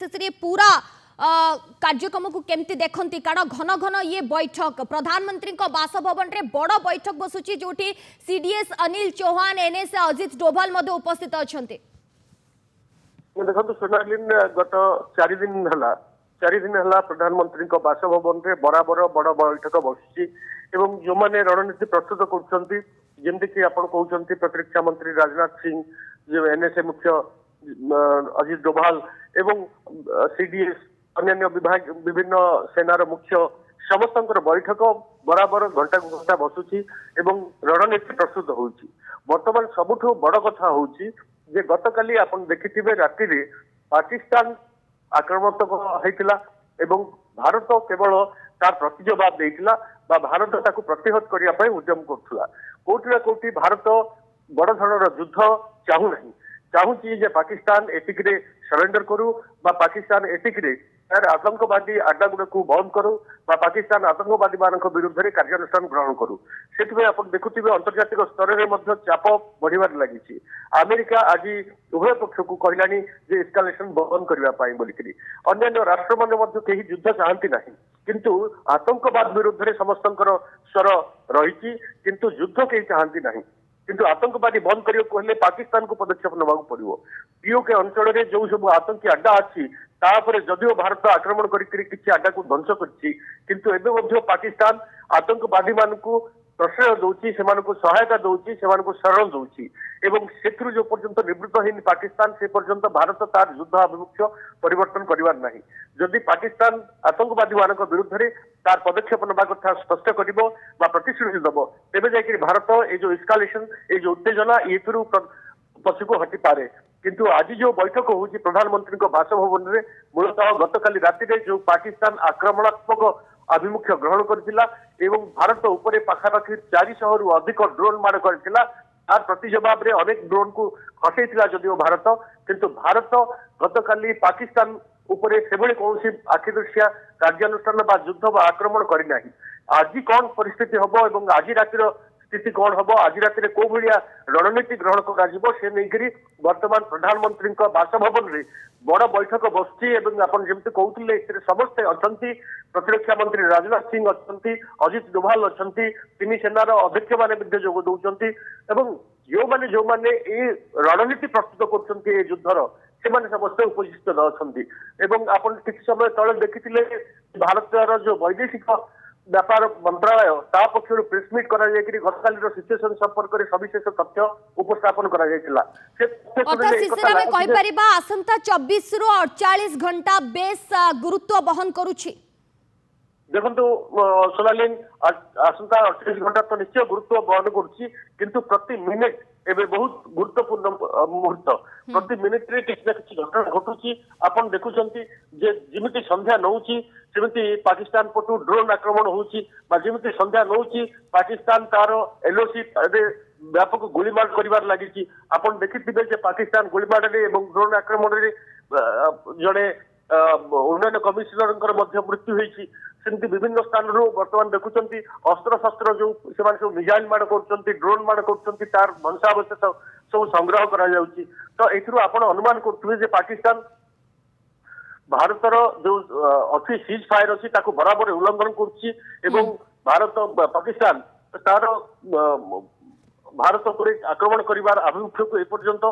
पूरा कार्यक्रम को केमती देखती कारण घन घन ये बैठक प्रधानमंत्री बासभवन रे बड़ बैठक बसुची जोटी सीडीएस अनिल चौहान एनएस अजित डोभाल उपस्थित अच्छा देखो सोनालीन गत 4 दिन है प्रधानमंत्री बासभवन रे बराबर बड़ बैठक बसुची जो मैंने रणनीति प्रस्तुत करमती आप प्रतिरक्षा मंत्री राजनाथ सिंह जो एनएसए मुख्य अजित डोभाल एवं सीडीएस अन्य विभाग विभिन्न सेनार मुख्य समस्त बैठक बराबर घंटा घंटा बसुची एवं रणनीति प्रस्तुत होउची। वर्तमान सबुठु बड़ कथा होउची जे गतकाली आपण देखिथिबे राति रे पाकिस्तान आक्रमणात्मक होइतिला एवं भारत केवल तार प्रतिजवाब देइतिला बा भारत ताकू प्रतिहत करिया पय उद्यम करथुला। कोटि ना कोटि भारत बड़ धरणर युद्ध चाहू नहीं चाहूची जे पाकिस्तान एतिकरे सरेंडर करू बा पाकिस्तान एतिकरे तार आतंकवादी अड्डा गुड़ा को बंद करू बा पाकिस्तान आतंकवादी मानक विरुद्ध रे कार्यानुष्ठान ग्रहण करू। सेठिबे आपण देखुथिबे अंतर्जातिक स्तर रे मध्य चाप बढ़िबार लागिछि। अमेरिका आज उभय पक्ष को कहलानी जे एस्कालेशन बंद करबा पाई बोलिकरी अन्य राष्ट्र माने मध्य केही युद्ध चाहंती नाही किंतु आतंकवाद विरुद्ध रे समस्तंकर स्वर रहिछि किंतु युद्ध केही चाहंती नाही किंतु आतंकवादी बंद करियो कहले पाकिस्तान को पदक्षेप नबाक पड़िबो। पीओके अंचल रे जो सब आतंकी अड्डा अछि तापर जदियो भारत आक्रमण करिकरी किछि अड्डा को ध्वंस करछि किंतु एबे मध्य पाकिस्तान आतंकवादी मानकू प्रश्रय दउछि सेमानकू सहायता दउछि सेमानकू शरण दउछि एवं सेथुरु जो पर्यंत निवृत्त हेनि पाकिस्तान से पर्यंत भारत तार युद्ध अभिमुख्य परिवर्तन करिवार नाही। जदि पाकिस्तान आतंकवादी मानक विरुद्ध रे तार पदक्षेप नबा कथा स्पष्ट करिवो बा प्रतिश्रुति दबो तेबे जाकि भारत ए जो एस्कालेशन ए जो उत्तेजना एथुरु पछिको हटि पारे। किंतु आज जो बैठक होउछि प्रधानमंत्री बासभवन रे मूलतः गतकाली राति रे जो पाकिस्तान आक्रमणात्मक आभिमुख्य ग्रहण करथिला एवं भारत उपरे पाखापाखि 400 रु अधिक ड्रोन मार करथिला तार प्रति जवाब रे अनेक ड्रोन को खसेइथिला जदियो भारत किंतु भारत गतकाली पाकिस्तान उपरे सेभଳି कौनसी आखिदृशिया कार्यानुष्ठान बा युद्ध बा आक्रमण करि नाही। आज कौन परिस्थिति हबो एवं आज रातिर स्थिति कौन हबो आज रातिर को भलिया रणनीति ग्रहण कराजिबो से नेगिरी वर्तमान प्रधानमंत्री बासभवन रे बड़ बैठक बसची एवं आपण जेमति कहउतिले एथिरे समस्त अछंती प्रतिरक्षा मंत्री राजनाथ सिंह अछंती अजित डोभाल अछंती तीन सेनार अध्यक्ष माने विद्य जोग दउचंती एवं जो माने ए रणनीति प्रस्तुत करचंती ए युद्धर से माने समस्त उपस्थित अछंती एवं आपण किछ समय तळे देखितिले भारतर जो वैदेशिक व्यापार मंत्रालय ता पक्षर प्रेसमिट करा जायकरी गतकालीर सिचुएशन संपर्क रे सविशेष तथ्य उपस्थापन करा जायतिला से अर्थात शिशिर में कहि परिबा आसंता 24 रु 48 घंटा बेस गुरुत्व बहन करूछि। देखंतु सोनालीन आसंता 38 घंटा तो निश्चय गुरुत्व बहन करूछि किंतु प्रति मिनिट एबे बहुत गुरुत्वपूर्ण मुहूर्त प्रति मिनिट रे किछ ना किछ घटना घटुछि। आपण देखुछंती जे जिमिति संध्या नउछि सेमिति पाकिस्तान पटु ड्रोन आक्रमण होउछि बा जिमिति संध्या नउछि पाकिस्तान तार एलओसी एबे व्यापक गोलीमार करिवार लागिछि। आपण देखिथिबे जे पाकिस्तान गोलीमार रे एवं ड्रोन आक्रमण रे जणे उन्नयन कमिशनर मध्य मृत्यु होइछि। सेमती विभिन्न स्थान रो वर्तमान देखुचंती अस्त्र शस्त्र जो सेमान सब मिसाइल मार करचंती ड्रोन मार करचंती तार वंशावशेष सब संग्रह करा जाउछि। तो एथिरु आपण अनुमान करथुबे जे पाकिस्तान भारतर जो अच्छी सीज फायर अच्छी ताको बराबर उल्लंघन करुछि एवं भारत पाकिस्तान तार भारत पर आक्रमण करिवार अभिमुख्य को एपर्यंत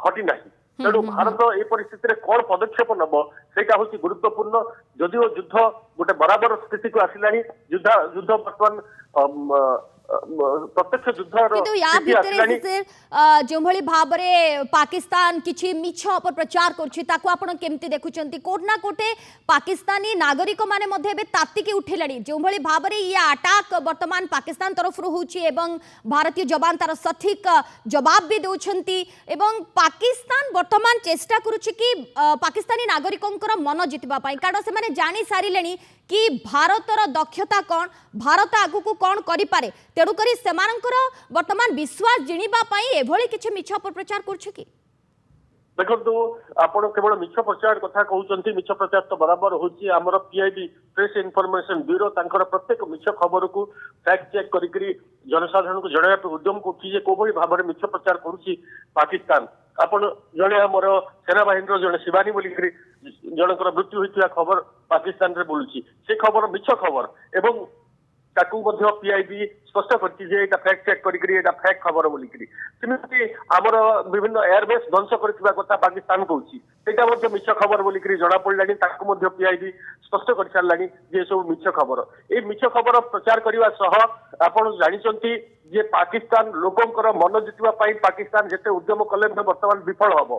हटि नाही। तेणु भारत ए परिस्थिति रे कौन पदक्षेप नब सेटा होछि गुरुत्वपूर्ण। जदिओ युद्ध गोटे बराबर स्थिति को आसिलानी युद्ध वर्तमान प्रत्यक्ष युद्ध जो भली भाबरे पाकिस्तान किछि मिछ अपप्रचार करछि ताको आपण केमति देखुचंती कोटना कोटे पाकिस्तानी नागरिक माने मध्ये बे ताती के उठेलानी जो भली भाबरे ये अटैक वर्तमान पाकिस्तान तरफ रु होछि एवं भारतीय जवान तार सठिक जवाब भी दउछंती एवं पाकिस्तान वर्तमान चेष्टा करूछि कि पाकिस्तानी नागरिकंकर मन जितबा पई कारण से माने जानि सारिलेनी कि भारतर दक्षता कौन भारत आगु को कौन करि पारे तेणु करी सेमानकर वर्तमान विश्वास जिणिबा पई एभली किछि मिछ अपप्रचार करछ कि ଦେଖନ୍ତୁ ଆପଣ କେବଳ ମିଛ ପ୍ରଚାର କଥା କହୁଛନ୍ତି। ମିଛ ପ୍ରଚାର ତ ବରାବର ହଉଛି। ଆମର ପିଆଇବି ପ୍ରେସ୍ ଇନଫରମେସନ ବ୍ୟୁରୋ ତାଙ୍କର ପ୍ରତ୍ୟେକ ମିଛ ଖବରକୁ ଫ୍ୟାକ୍ଟ ଚେକ୍ କରିକିରି ଜନସାଧାରଣଙ୍କୁ ଜଣାଇବା ପାଇଁ ଉଦ୍ୟମ କରୁଛି ଯେ କୋଭଳି ଭାବରେ ମିଛ ପ୍ରଚାର କରୁଛି ପାକିସ୍ତାନ। ଆପଣ ଜଣେ ଆମର ସେନାବାହିନୀର ଜଣେ ଶିବାନୀ ବୋଲିକିରି ଜଣଙ୍କର ମୃତ୍ୟୁ ହୋଇଥିବା ଖବର ପାକିସ୍ତାନରେ ବୁଲୁଛି। ସେ ଖବର ମିଛ ଖବର ଏବଂ ତାକୁ ମଧ୍ୟ ପିଆଇବି ସ୍ପଷ୍ଟ କରିଛି ଯେ ଏଇଟା ଫ୍ୟାକ୍ଟ ଚେକ୍ କରିକିରି ଏଇଟା ଫ୍ୟାକ୍ଟ ଖବର ବୋଲିକିରି। ସେମିତି ଆମର ବିଭିନ୍ନ ଏୟାରବେସ୍ ଧ୍ୱଂସ କରିଥିବା କଥା ପାକିସ୍ତାନ କହୁଛି, ସେଇଟା ମଧ୍ୟ ମିଛ ଖବର ବୋଲିକିରି ଜଣାପଡ଼ିଲାଣି। ତାକୁ ମଧ୍ୟ ପିଆଇବି ସ୍ପଷ୍ଟ କରିସାରିଲାଣି ଯେ ଏସବୁ ମିଛ ଖବର। ଏଇ ମିଛ ଖବର ପ୍ରଚାର କରିବା ସହ ଆପଣ ଜାଣିଛନ୍ତି ଯେ ପାକିସ୍ତାନ ଲୋକଙ୍କର ମନ ଜିତିବା ପାଇଁ ପାକିସ୍ତାନ ଯେତେ ଉଦ୍ୟମ କଲେ ମଧ୍ୟ ବର୍ତ୍ତମାନ ବିଫଳ ହବ।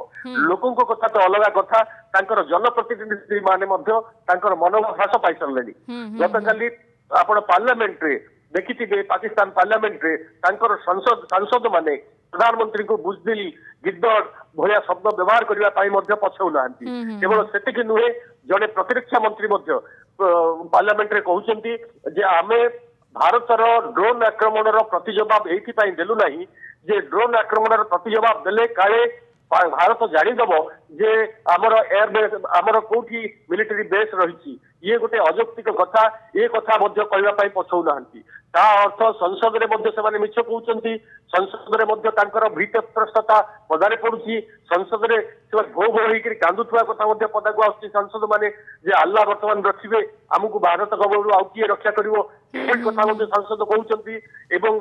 ଲୋକଙ୍କ କଥା ତ ଅଲଗା କଥା, ତାଙ୍କର ଜନପ୍ରତିନିଧି ମାନେ ମଧ୍ୟ ତାଙ୍କର ମନୋଭାବ ହ୍ରାସ ପାଇସାରିଲେଣି। ଗତକାଲି ଆପଣ ପାର୍ଲାମେଣ୍ଟରେ ଦେଖିଥିବେ, ପାକିସ୍ତାନ ପାର୍ଲାମେଣ୍ଟରେ ତାଙ୍କର ସାଂସଦ ମାନେ ପ୍ରଧାନମନ୍ତ୍ରୀଙ୍କୁ ବୁଜଦିଲ ଗିଦ୍ଦଡ ଭଳିଆ ଶବ୍ଦ ବ୍ୟବହାର କରିବା ପାଇଁ ମଧ୍ୟ ପଛଉନାହାନ୍ତି। କେବଳ ସେତିକି ନୁହେଁ, ଜଣେ ପ୍ରତିରକ୍ଷା ମନ୍ତ୍ରୀ ମଧ୍ୟ ପାର୍ଲାମେଣ୍ଟରେ କହୁଛନ୍ତି ଯେ ଆମେ ଭାରତର ଡ୍ରୋନ୍ ଆକ୍ରମଣର ପ୍ରତିଜବାବ ଏଇଥିପାଇଁ ଦେଲୁ ନାହିଁ ଯେ ଡ୍ରୋନ୍ ଆକ୍ରମଣର ପ୍ରତିଜବାବ ଦେଲେ କାଳେ ଭାରତ ଜାଣିଦବ ଯେ ଆମର ଏୟାରବେସ୍ ଆମର କୋଉଠି ମିଲିଟାରୀ ବେସ୍ ରହିଛି। ଇଏ ଗୋଟେ ଅଯୌକ୍ତିକ କଥା, ଏ କଥା ମଧ୍ୟ କହିବା ପାଇଁ ପଛଉନାହାନ୍ତି। ତା ଅର୍ଥ ସଂସଦରେ ମଧ୍ୟ ସେମାନେ ମିଛ କହୁଛନ୍ତି। ସଂସଦରେ ମଧ୍ୟ ତାଙ୍କର ଭିତପ୍ରସ୍ତତା ପଦାରେ ପଡୁଛି। ସଂସଦରେ ସେମାନେ ଭୋ ଭୋ ହେଇକିରି କାନ୍ଦୁଥିବା କଥା ମଧ୍ୟ ପଦାକୁ ଆସୁଛି। ସାଂସଦ ମାନେ ଯେ ଆଲ୍ଲାହ ବର୍ତ୍ତମାନ ରଖିବେ, ଆମକୁ ଭାରତ କବଳରୁ ଆଉ କିଏ ରକ୍ଷା କରିବ, ଏଭଳି କଥା ମଧ୍ୟ ସାଂସଦ କହୁଛନ୍ତି। ଏବଂ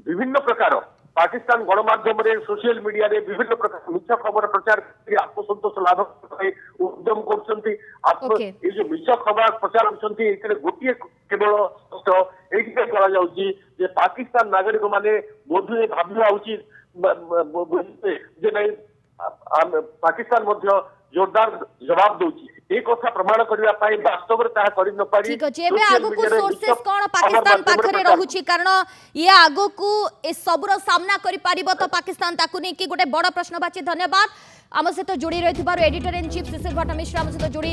ବିଭିନ୍ନ ପ୍ରକାର ପାକିସ୍ତାନ ଗଣମାଧ୍ୟମରେ ସୋସିଆଲ ମିଡିଆରେ ବିଭିନ୍ନ ପ୍ରକାର ମିଛ ଖବର ପ୍ରଚାର କରି ଆତ୍ମସନ୍ତୋଷ ଲାଭ ପାଇଁ ଉଦ୍ୟମ କରୁଛନ୍ତି। ଏଇ ଯୋଉ ମିଛ ଖବର ପ୍ରଚାର କରୁଛନ୍ତି, ଏଥିରେ ଗୋଟିଏ କେବଳ ଏଇଥିପାଇଁ କରାଯାଉଛି ଯେ ପାକିସ୍ତାନ ନାଗରିକ ମାନେ ବୋଧହୁଏ ଭାବିବା ଉଚିତ ଯେ ନାଇଁ ପାକିସ୍ତାନ ମଧ୍ୟ ଜୋରଦାର ଜବାବ ଦଉଛି। এই কথা প্রমাণ করা বাস্তবে তাহা করে নপারি। ঠিক আছে, এবে আগুকু সোর্সেস কোন পাকিস্তান পাখরে রহুছি, কারণ ইয়ে আগুকু এ সবুর সামনা করি পারিব তো পাকিস্তান তাকু নেই কি গোটে বড় প্রশ্নবাচী। ধন্যবাদ। आम सहित जोड़ी रही एडिटर इन चीफ शिशिर भट्ट मिश्र आम सहित जोड़ी।